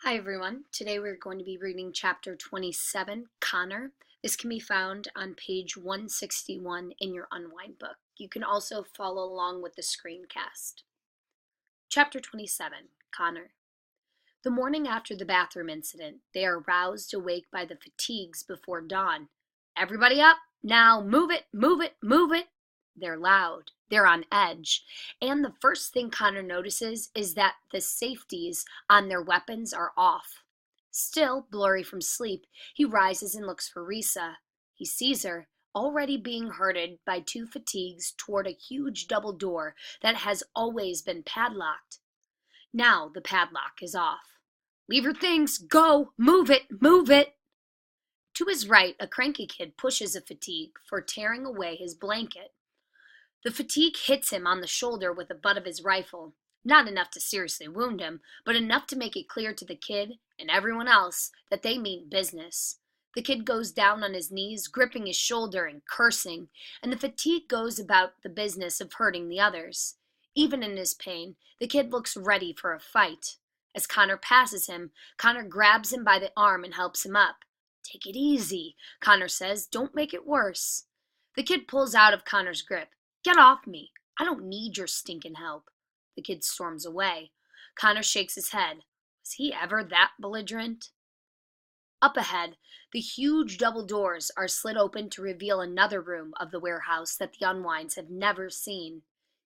Hi everyone. Today we're going to be reading chapter 27, Connor. This can be found on page 161 in your Unwind book. You can also follow along with the screencast. Chapter 27, Connor. The morning after the bathroom incident, they are roused awake by the fatigues before dawn. Everybody up! Now move it, move it, move it! They're loud. They're on edge. And the first thing Connor notices is that the safeties on their weapons are off. Still blurry from sleep, he rises and looks for Risa. He sees her, already being herded by two fatigues toward a huge double door that has always been padlocked. Now the padlock is off. Leave your things! Go! Move it! Move it! To his right, a cranky kid pushes a fatigue for tearing away his blanket. The fatigue hits him on the shoulder with the butt of his rifle. Not enough to seriously wound him, but enough to make it clear to the kid and everyone else that they mean business. The kid goes down on his knees, gripping his shoulder and cursing, and the fatigue goes about the business of hurting the others. Even in his pain, the kid looks ready for a fight. As Connor passes him, Connor grabs him by the arm and helps him up. "Take it easy," Connor says. "Don't make it worse." The kid pulls out of Connor's grip. "Get off me. I don't need your stinking help." The kid storms away. Connor shakes his head. Was he ever that belligerent? Up ahead, the huge double doors are slid open to reveal another room of the warehouse that the Unwinds have never seen.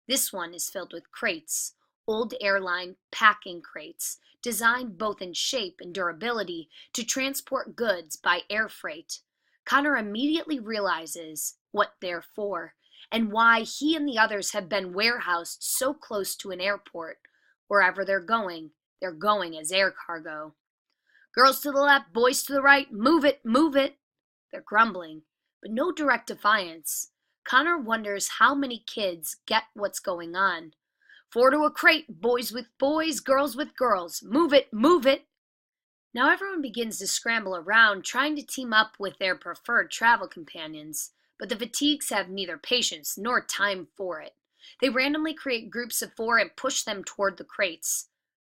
This one is filled with crates, old airline packing crates, designed both in shape and durability to transport goods by air freight. Connor immediately realizes what they're for, and why he and the others have been warehoused so close to an airport. Wherever they're going as air cargo. "Girls to the left, boys to the right, move it, move it." They're grumbling, but no direct defiance. Connor wonders how many kids get what's going on. "Four to a crate, boys with boys, girls with girls. Move it, move it." Now everyone begins to scramble around, trying to team up with their preferred travel companions. But the fatigues have neither patience nor time for it. They randomly create groups of four and push them toward the crates.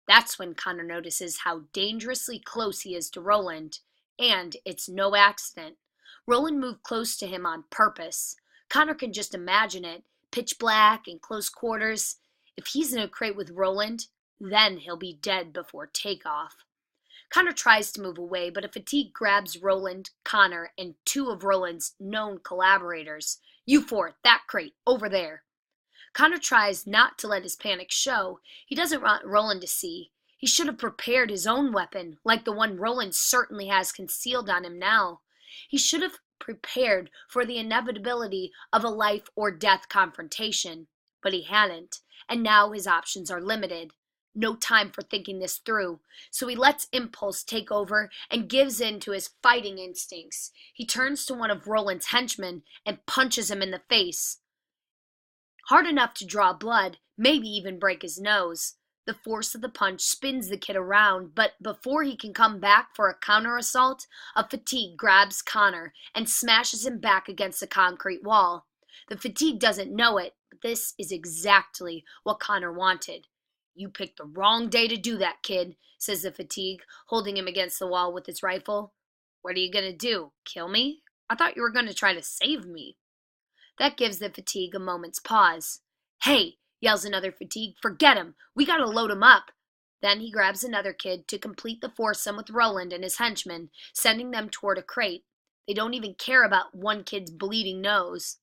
That's when Connor notices how dangerously close he is to Roland. And it's no accident. Roland moved close to him on purpose. Connor can just imagine it. Pitch black and close quarters. If he's in a crate with Roland, then he'll be dead before takeoff. Connor tries to move away, but a fatigue grabs Roland, Connor, and two of Roland's known collaborators. "You four, that crate, over there." Connor tries not to let his panic show. He doesn't want Roland to see. He should have prepared his own weapon, like the one Roland certainly has concealed on him now. He should have prepared for the inevitability of a life or death confrontation. But he hadn't, and now his options are limited. No time for thinking this through, so he lets impulse take over and gives in to his fighting instincts. He turns to one of Roland's henchmen and punches him in the face. Hard enough to draw blood, maybe even break his nose. The force of the punch spins the kid around, but before he can come back for a counter-assault, a fatigue grabs Connor and smashes him back against the concrete wall. The fatigue doesn't know it, but this is exactly what Connor wanted. "You picked the wrong day to do that, kid," says the fatigue, holding him against the wall with his rifle. "What are you going to do, kill me? I thought you were going to try to save me." That gives the fatigue a moment's pause. "Hey," yells another fatigue, "forget him. We got to load him up." Then he grabs another kid to complete the foursome with Roland and his henchmen, sending them toward a crate. They don't even care about one kid's bleeding nose.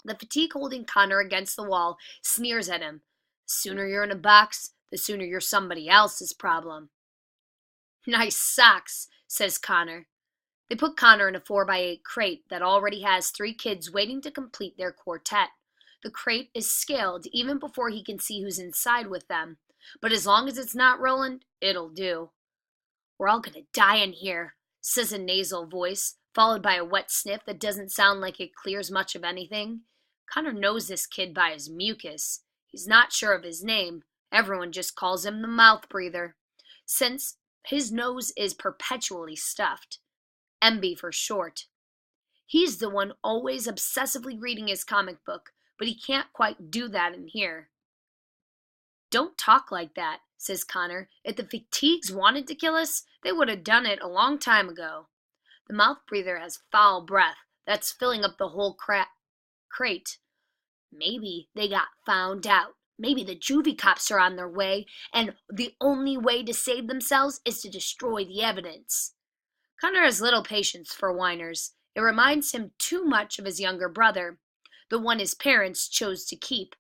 The fatigue holding Connor against the wall sneers at him. "The sooner you're in a box, the sooner you're somebody else's problem." "Nice socks," says Connor. They put Connor in a 4x8 crate that already has three kids waiting to complete their quartet. The crate is scaled even before he can see who's inside with them. But as long as it's not Roland, it'll do. "We're all gonna die in here," says a nasal voice, followed by a wet sniff that doesn't sound like it clears much of anything. Connor knows this kid by his mucus. He's not sure of his name. Everyone just calls him the mouth breather, since his nose is perpetually stuffed. MB for short. He's the one always obsessively reading his comic book, but he can't quite do that in here. Don't talk like that, says Connor. If the fatigues wanted to kill us, they would have done it a long time ago. The mouth breather has foul breath that's filling up the whole crate. Maybe they got found out. Maybe the juvie cops are on their way, and the only way to save themselves is to destroy the evidence. Connor has little patience for whiners. It reminds him too much of his younger brother, the one his parents chose to keep.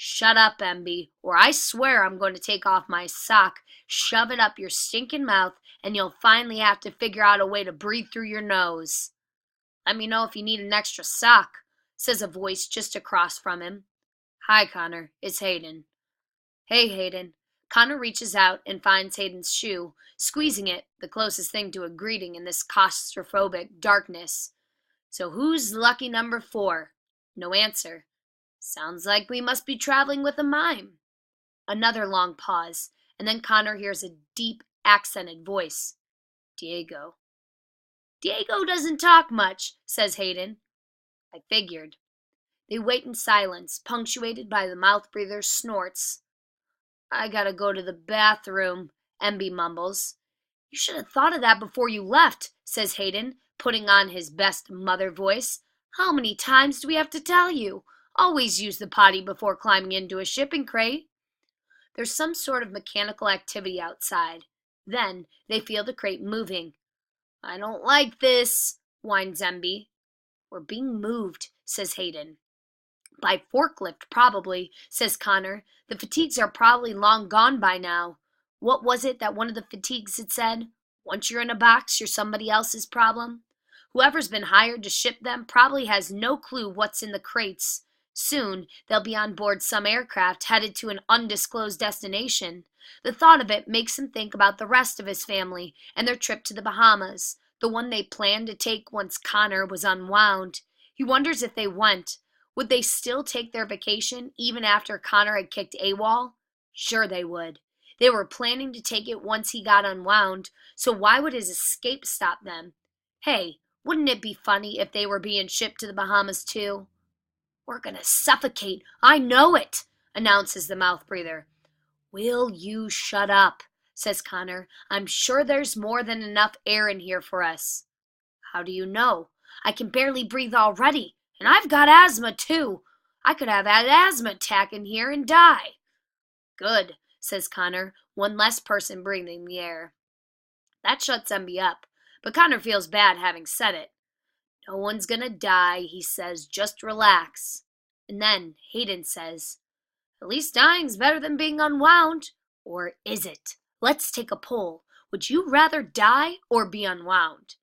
Shut up, Emby, or I swear I'm going to take off my sock, shove it up your stinking mouth, and you'll finally have to figure out a way to breathe through your nose. Let me know if you need an extra sock, says a voice just across from him. Hi, Connor. It's Hayden. Hey, Hayden. Connor reaches out and finds Hayden's shoe, squeezing it, the closest thing to a greeting in this claustrophobic darkness. So who's lucky number 4? No answer. Sounds like we must be traveling with a mime. Another long pause, and then Connor hears a deep, accented voice. Diego. Diego doesn't talk much, says Hayden. I figured. They wait in silence, punctuated by the mouth breather's snorts. I gotta go to the bathroom, Emby mumbles. You should have thought of that before you left, says Hayden, putting on his best mother voice. How many times do we have to tell you? Always use the potty before climbing into a shipping crate. There's some sort of mechanical activity outside. Then they feel the crate moving. I don't like this, whines Emby. We're being moved, says Hayden. By forklift, probably, says Connor. The fatigues are probably long gone by now. What was it that one of the fatigues had said? Once you're in a box, you're somebody else's problem? Whoever's been hired to ship them probably has no clue what's in the crates. Soon, they'll be on board some aircraft headed to an undisclosed destination. The thought of it makes him think about the rest of his family and their trip to the Bahamas, the one they planned to take once Connor was unwound. He wonders if they went. Would they still take their vacation even after Connor had kicked AWOL? Sure they would. They were planning to take it once he got unwound, so why would his escape stop them? Hey, wouldn't it be funny if they were being shipped to the Bahamas too? We're gonna suffocate, I know it, announces the mouth breather. Will you shut up, says Connor. I'm sure there's more than enough air in here for us. How do you know? I can barely breathe already. And I've got asthma, too. I could have an asthma attack in here and die. Good, says Connor, one less person breathing the air. That shuts Emby up, but Connor feels bad having said it. No one's gonna die, he says, just relax. And then Hayden says, at least dying's better than being unwound. Or is it? Let's take a poll. Would you rather die or be unwound?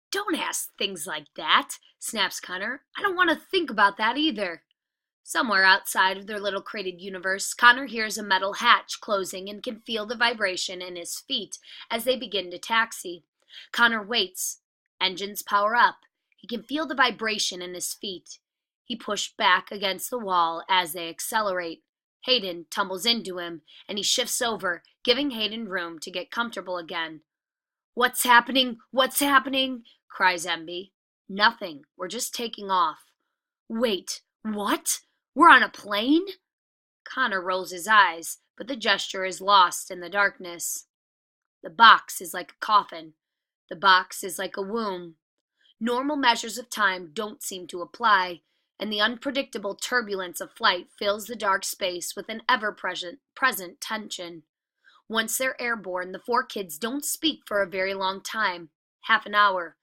Don't ask things like that, snaps Connor. I don't want to think about that either. Somewhere outside of their little crated universe, Connor hears a metal hatch closing and can feel the vibration in his feet as they begin to taxi. Connor waits. Engines power up. He can feel the vibration in his feet. He pushed back against the wall as they accelerate. Hayden tumbles into him, and he shifts over, giving Hayden room to get comfortable again. What's happening? What's happening? Cries Emby. Nothing. We're just taking off. Wait, what? We're on a plane? Connor rolls his eyes, but the gesture is lost in the darkness. The box is like a coffin. The box is like a womb. Normal measures of time don't seem to apply, and the unpredictable turbulence of flight fills the dark space with an ever-present tension. Once they're airborne, the 4 kids don't speak for a very long time. Half an hour.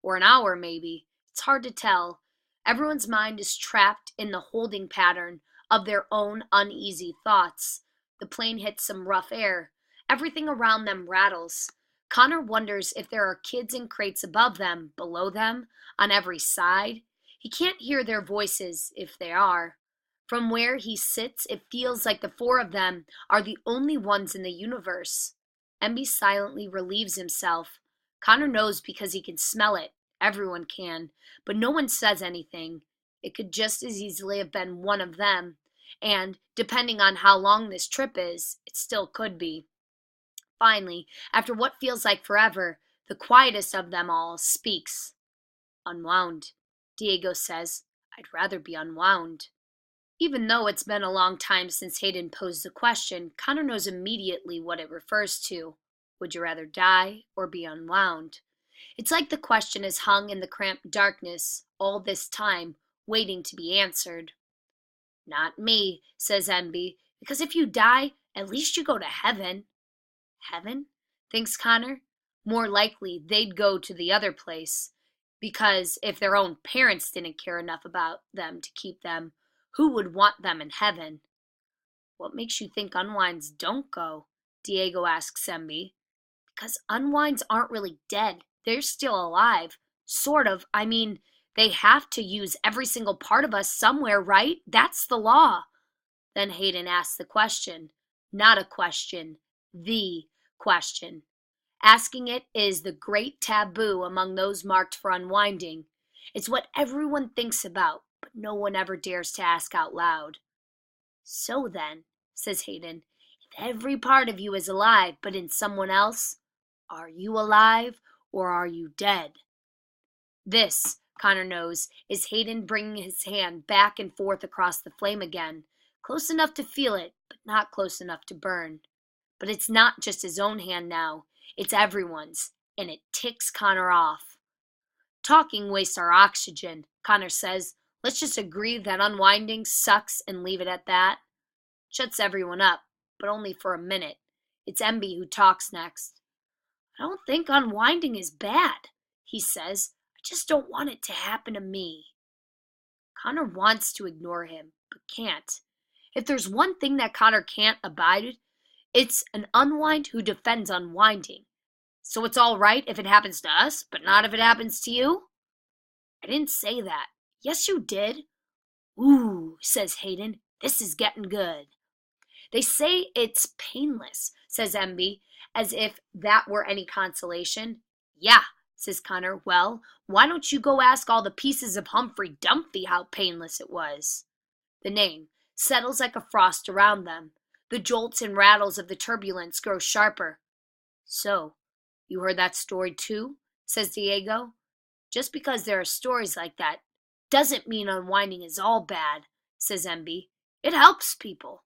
Or an hour, maybe. It's hard to tell. Everyone's mind is trapped in the holding pattern of their own uneasy thoughts. The plane hits some rough air. Everything around them rattles. Connor wonders if there are kids in crates above them, below them, on every side. He can't hear their voices, if they are. From where he sits, it feels like the 4 of them are the only ones in the universe. Emby silently relieves himself. Connor knows because he can smell it. Everyone can. But no one says anything. It could just as easily have been one of them. And, depending on how long this trip is, it still could be. Finally, after what feels like forever, the quietest of them all speaks. Unwound, Diego says. I'd rather be unwound. Even though it's been a long time since Hayden posed the question, Connor knows immediately what it refers to. Would you rather die or be unwound? It's like the question has hung in the cramped darkness all this time, waiting to be answered. Not me, says Emby, because if you die, at least you go to heaven. Heaven? Thinks Connor. More likely they'd go to the other place, because if their own parents didn't care enough about them to keep them, who would want them in heaven? What makes you think unwinds don't go? Diego asks Emby. Because unwinds aren't really dead. They're still alive. Sort of. I mean, they have to use every single part of us somewhere, right? That's the law. Then Hayden asks the question. Not a question. The question. Asking it is the great taboo among those marked for unwinding. It's what everyone thinks about, but no one ever dares to ask out loud. So then, says Hayden, if every part of you is alive but in someone else, are you alive or are you dead? This, Connor knows, is Hayden bringing his hand back and forth across the flame again, close enough to feel it, but not close enough to burn. But it's not just his own hand now, it's everyone's, and it ticks Connor off. Talking wastes our oxygen, Connor says. Let's just agree that unwinding sucks and leave it at that. Shuts everyone up, but only for a minute. It's Emby who talks next. I don't think unwinding is bad, he says. I just don't want it to happen to me. Connor wants to ignore him, but can't. If there's one thing that Connor can't abide, it's an unwind who defends unwinding. So it's all right if it happens to us, but not if it happens to you? I didn't say that. Yes, you did. Ooh, says Hayden. This is getting good. They say it's painless, says Emby, as if that were any consolation. Yeah, says Connor. Well, why don't you go ask all the pieces of Humphrey Dumphy how painless it was? The name settles like a frost around them. The jolts and rattles of the turbulence grow sharper. So, you heard that story too? Says Diego. Just because there are stories like that doesn't mean unwinding is all bad, says Emby. It helps people.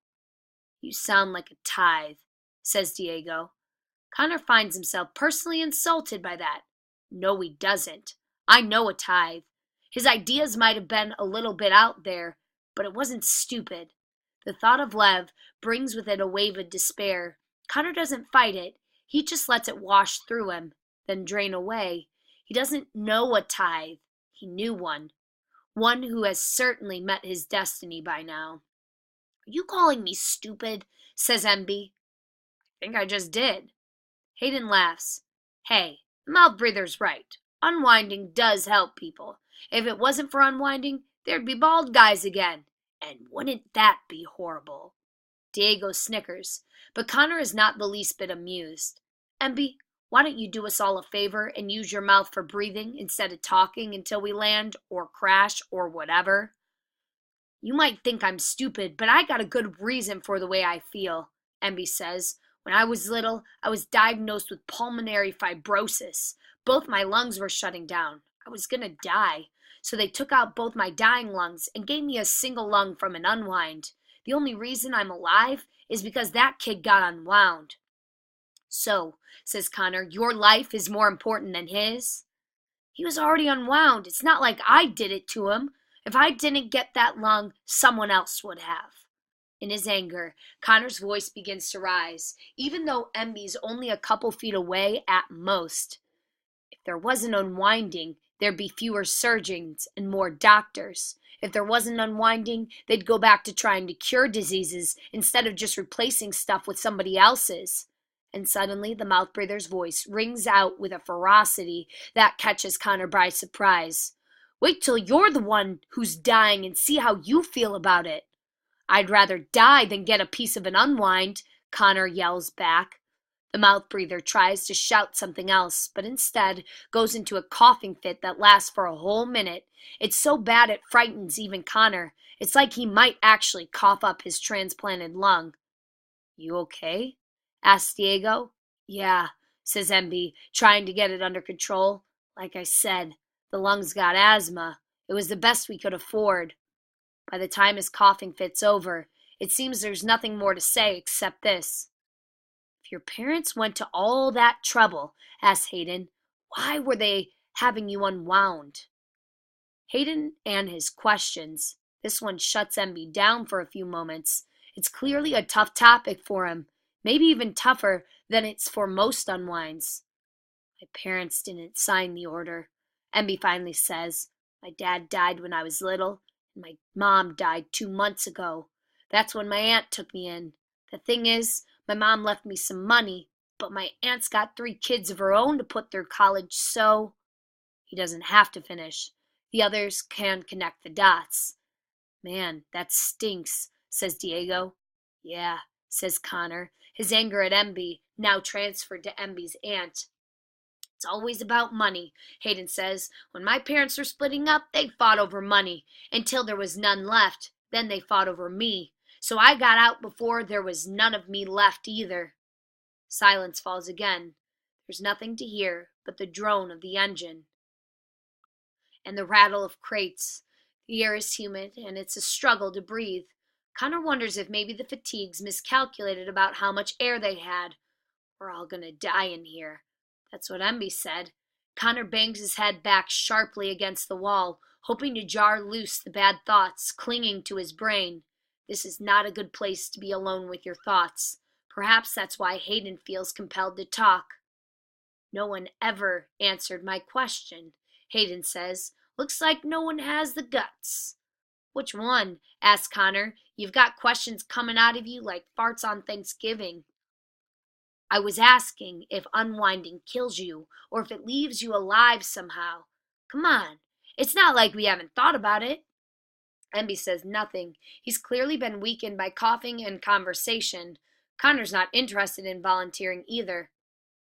You sound like a tithe, says Diego. Connor finds himself personally insulted by that. No, he doesn't. I know a tithe. His ideas might have been a little bit out there, but it wasn't stupid. The thought of Lev brings with it a wave of despair. Connor doesn't fight it. He just lets it wash through him, then drain away. He doesn't know a tithe. He knew one. One who has certainly met his destiny by now. Are you calling me stupid? Says Emby. I think I just did. Hayden laughs. Hey, the mouth breather's right. Unwinding does help people. If it wasn't for unwinding, there'd be bald guys again. And wouldn't that be horrible? Diego snickers, but Connor is not the least bit amused. Emby, why don't you do us all a favor and use your mouth for breathing instead of talking until we land, or crash, or whatever? You might think I'm stupid, but I got a good reason for the way I feel, Emby says. When I was little, I was diagnosed with pulmonary fibrosis. Both my lungs were shutting down. I was gonna die. So they took out both my dying lungs and gave me a single lung from an unwind. The only reason I'm alive is because that kid got unwound. So, says Connor, your life is more important than his? He was already unwound. It's not like I did it to him. If I didn't get that lung, someone else would have. In his anger, Connor's voice begins to rise, even though Emby's only a couple feet away at most. If there wasn't unwinding, there'd be fewer surgeons and more doctors. If there wasn't unwinding, they'd go back to trying to cure diseases instead of just replacing stuff with somebody else's. And suddenly the mouth breather's voice rings out with a ferocity that catches Connor by surprise. Wait till you're the one who's dying and see how you feel about it. I'd rather die than get a piece of an unwind, Connor yells back. The mouth breather tries to shout something else, but instead goes into a coughing fit that lasts for a whole minute. It's so bad it frightens even Connor. It's like he might actually cough up his transplanted lung. You okay? Asks Diego. Yeah, says Emby, trying to get it under control. Like I said, the lungs got asthma. It was the best we could afford. By the time his coughing fit's over, it seems there's nothing more to say except this. If your parents went to all that trouble, asked Hayden, why were they having you unwound? Hayden and his questions. This one shuts MB down for a few moments. It's clearly a tough topic for him, maybe even tougher than it's for most unwinds. My parents didn't sign the order, MB finally says. My dad died when I was little, and my mom died 2 months ago. That's when my aunt took me in. The thing is, my mom left me some money, but my aunt's got 3 kids of her own to put through college, so... He doesn't have to finish. The others can connect the dots. Man, that stinks, says Diego. Yeah, says Connor, his anger at MB now transferred to MB's aunt. It's always about money, Hayden says. When my parents were splitting up, they fought over money, until there was none left. Then they fought over me. So I got out before there was none of me left either. Silence falls again. There's nothing to hear but the drone of the engine and the rattle of crates. The air is humid, and it's a struggle to breathe. Connor wonders if maybe the fatigues miscalculated about how much air they had. We're all gonna die in here. That's what Emby said. Connor bangs his head back sharply against the wall, hoping to jar loose the bad thoughts clinging to his brain. This is not a good place to be alone with your thoughts. Perhaps that's why Hayden feels compelled to talk. No one ever answered my question, Hayden says. Looks like no one has the guts. Which one? Asked Connor. You've got questions coming out of you like farts on Thanksgiving. I was asking if unwinding kills you, or if it leaves you alive somehow. Come on, it's not like we haven't thought about it. Emby says nothing. He's clearly been weakened by coughing and conversation. Connor's not interested in volunteering either.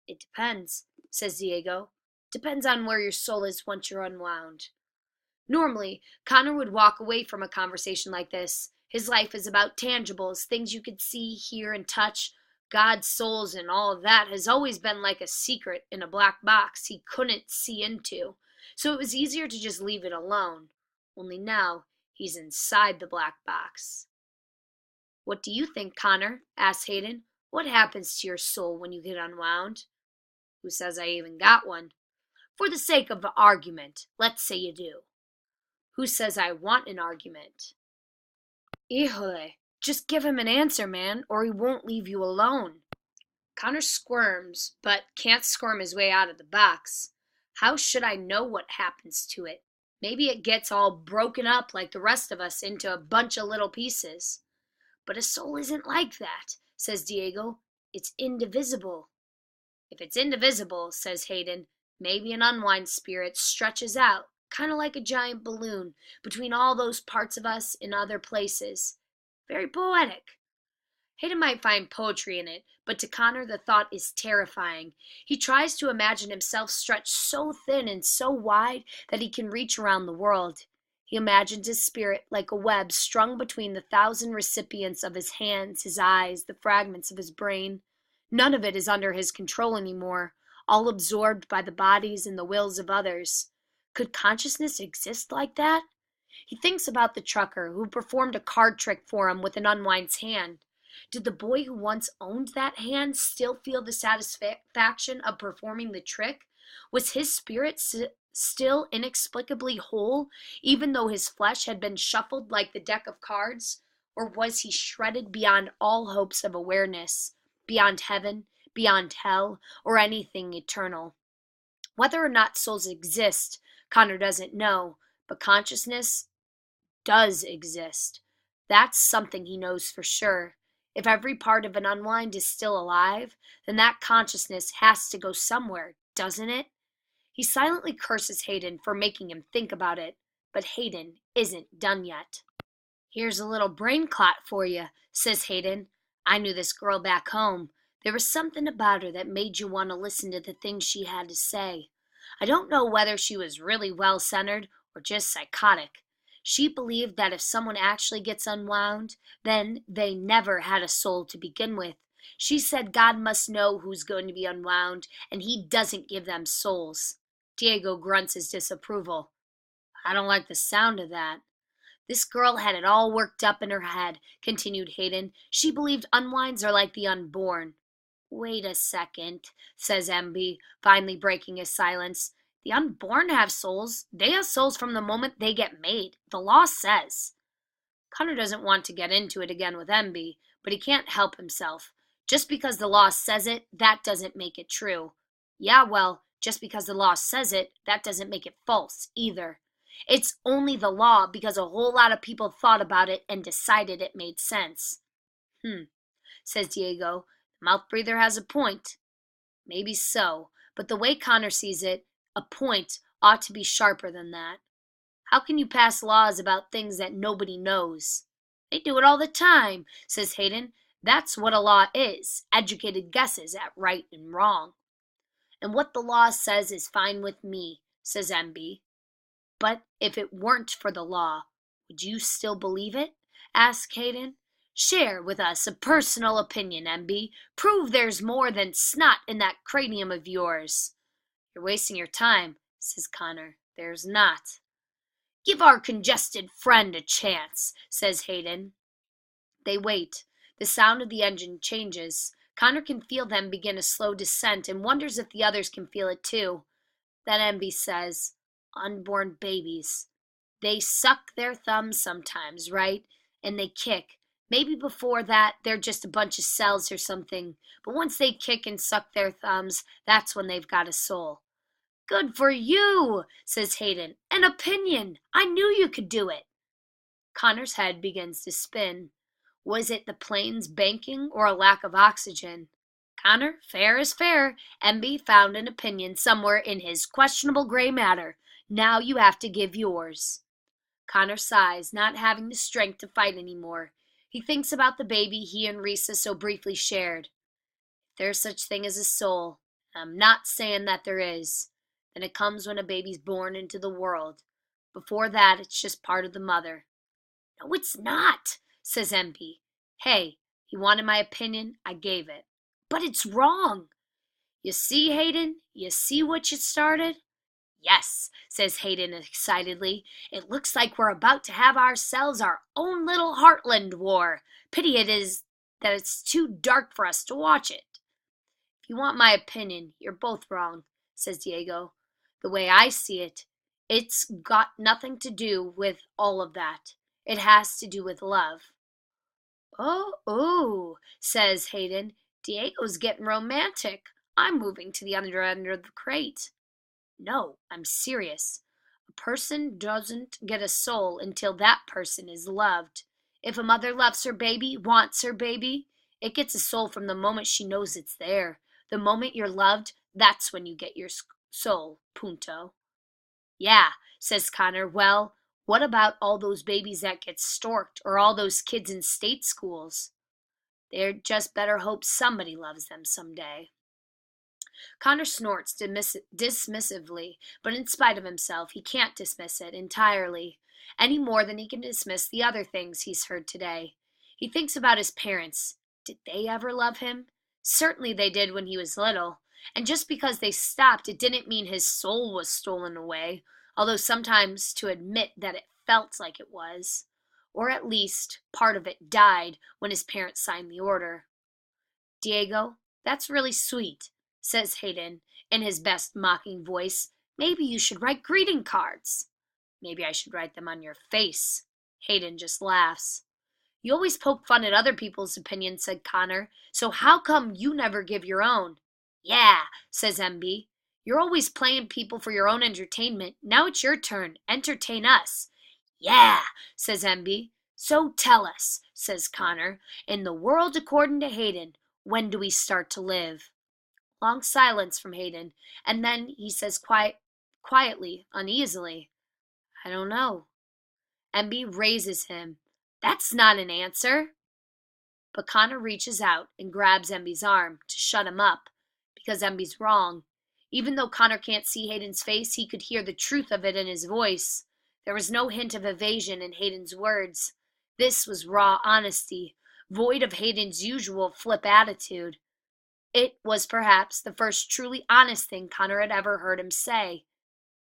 It depends, says Diego. Depends on where your soul is once you're unwound. Normally, Connor would walk away from a conversation like this. His life is about tangibles, things you could see, hear, and touch. God's souls and all of that has always been like a secret in a black box he couldn't see into. So it was easier to just leave it alone. Only now, he's inside the black box. What do you think, Connor? Asked Hayden. What happens to your soul when you get unwound? Who says I even got one? For the sake of argument, let's say you do. Who says I want an argument? Híjole, just give him an answer, man, or he won't leave you alone. Connor squirms, but can't squirm his way out of the box. How should I know what happens to it? Maybe it gets all broken up like the rest of us into a bunch of little pieces. But a soul isn't like that, says Diego. It's indivisible. If it's indivisible, says Hayden, maybe an unwind spirit stretches out, kind of like a giant balloon, between all those parts of us in other places. Very poetic. Hayden might find poetry in it, but to Connor the thought is terrifying. He tries to imagine himself stretched so thin and so wide that he can reach around the world. He imagines his spirit like a web strung between the 1,000 recipients of his hands, his eyes, the fragments of his brain. None of it is under his control anymore, all absorbed by the bodies and the wills of others. Could consciousness exist like that? He thinks about the trucker who performed a card trick for him with an unwind's hand. Did the boy who once owned that hand still feel the satisfaction of performing the trick? Was his spirit still inexplicably whole, even though his flesh had been shuffled like the deck of cards? Or was he shredded beyond all hopes of awareness, beyond heaven, beyond hell, or anything eternal? Whether or not souls exist, Connor doesn't know, but consciousness does exist. That's something he knows for sure. If every part of an unwind is still alive, then that consciousness has to go somewhere, doesn't it? He silently curses Hayden for making him think about it, but Hayden isn't done yet. Here's a little brain clot for you, says Hayden. I knew this girl back home. There was something about her that made you want to listen to the things she had to say. I don't know whether she was really well-centered or just psychotic. She believed that if someone actually gets unwound, then they never had a soul to begin with. She said God must know who's going to be unwound, and he doesn't give them souls. Diego grunts his disapproval. I don't like the sound of that. This girl had it all worked up in her head, continued Hayden. She believed unwinds are like the unborn. Wait a second, says MB, finally breaking his silence. The unborn have souls. They have souls from the moment they get made. The law says. Connor doesn't want to get into it again with MB, but he can't help himself. Just because the law says it, that doesn't make it true. Yeah, well, just because the law says it, that doesn't make it false either. It's only the law because a whole lot of people thought about it and decided it made sense. Says Diego. The mouth breather has a point. Maybe so, but the way Connor sees it, a point ought to be sharper than that. How can you pass laws about things that nobody knows? They do it all the time, says Hayden. That's what a law is, educated guesses at right and wrong. And what the law says is fine with me, says MB. But if it weren't for the law, would you still believe it? Asks Hayden. Share with us a personal opinion, MB. Prove there's more than snot in that cranium of yours. You're wasting your time, says Connor. There's not. Give our congested friend a chance, says Hayden. They wait. The sound of the engine changes. Connor can feel them begin a slow descent and wonders if the others can feel it too. Then MB says, unborn babies. They suck their thumbs sometimes, right? And they kick. Maybe before that, they're just a bunch of cells or something. But once they kick and suck their thumbs, that's when they've got a soul. Good for you, says Hayden. An opinion. I knew you could do it. Connor's head begins to spin. Was it the plane's banking or a lack of oxygen? Connor, fair is fair. MB found an opinion somewhere in his questionable gray matter. Now you have to give yours. Connor sighs, not having the strength to fight anymore. He thinks about the baby he and Risa so briefly shared. If there's such thing as a soul, and I'm not saying that there is, then it comes when a baby's born into the world. Before that, it's just part of the mother. No, it's not, says MB. Hey, he wanted my opinion, I gave it. But it's wrong. You see, Hayden? You see what you started? Yes, says Hayden excitedly. It looks like we're about to have ourselves our own little Heartland war. Pity it is that it's too dark for us to watch it. If you want my opinion, you're both wrong, says Diego. The way I see it, it's got nothing to do with all of that. It has to do with love. Oh, says Hayden. Diego's getting romantic. I'm moving to the other end of the crate. No, I'm serious. A person doesn't get a soul until that person is loved. If a mother loves her baby, wants her baby, it gets a soul from the moment she knows it's there. The moment you're loved, that's when you get your soul, punto. Yeah, says Connor. Well, what about all those babies that get storked or all those kids in state schools? They're just better hope somebody loves them someday. Connor snorts dismissively, but in spite of himself, he can't dismiss it entirely, any more than he can dismiss the other things he's heard today. He thinks about his parents. Did they ever love him? Certainly they did when he was little, and just because they stopped, it didn't mean his soul was stolen away, although sometimes to admit that it felt like it was. Or at least, part of it died when his parents signed the order. Diego, that's really sweet, says Hayden in his best mocking voice. Maybe you should write greeting cards. Maybe I should write them on your face. Hayden just laughs. You always poke fun at other people's opinions, said Connor, so how come you never give your own? Yeah, says MB. You're always playing people for your own entertainment. Now it's your turn. Entertain us. Yeah, says MB. So tell us, says Connor, in the world according to Hayden, when do we start to live? Long silence from Hayden, and then he says quietly, uneasily, I don't know. MB raises him. That's not an answer. But Connor reaches out and grabs MB's arm to shut him up, because MB's wrong. Even though Connor can't see Hayden's face, he could hear the truth of it in his voice. There was no hint of evasion in Hayden's words. This was raw honesty, void of Hayden's usual flip attitude. It was perhaps the first truly honest thing Connor had ever heard him say.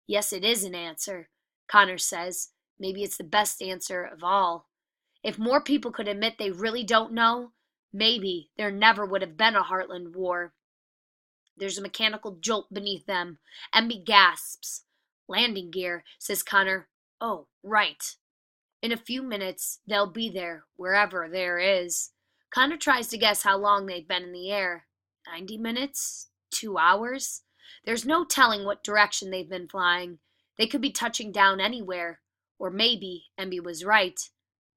Yes, it is an answer, Connor says, Maybe it's the best answer of all. If more people could admit they really don't know, maybe there never would have been a Heartland War. There's a mechanical jolt beneath them. Emmy gasps. Landing gear, says Connor. Oh, right. In a few minutes, they'll be there, wherever there is. Connor tries to guess how long they've been in the air. 90 minutes? 2 hours? There's no telling what direction they've been flying. They could be touching down anywhere. Or maybe Emmy was right.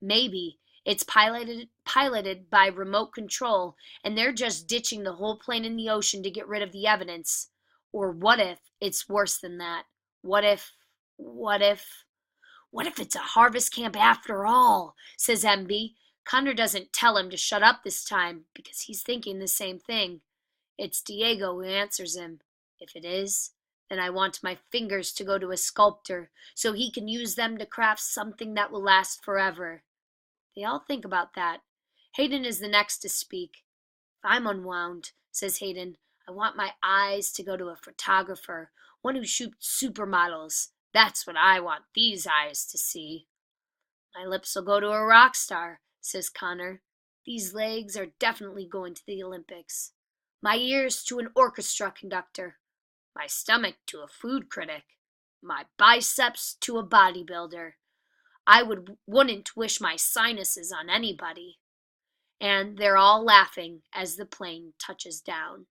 Maybe it's piloted by remote control, and they're just ditching the whole plane in the ocean to get rid of the evidence. Or what if it's worse than that? What if, what if... What if it's a harvest camp after all? Says MB. Connor doesn't tell him to shut up this time because he's thinking the same thing. It's Diego who answers him. If it is, then I want my fingers to go to a sculptor so he can use them to craft something that will last forever. They all think about that. Hayden is the next to speak. If I'm unwound, says Hayden, I want my eyes to go to a photographer, one who shoots supermodels. That's what I want these eyes to see. My lips will go to a rock star, says Connor. These legs are definitely going to the Olympics. My ears to an orchestra conductor. My stomach to a food critic. My biceps to a bodybuilder. I wouldn't wish my sinuses on anybody. And they're all laughing as the plane touches down.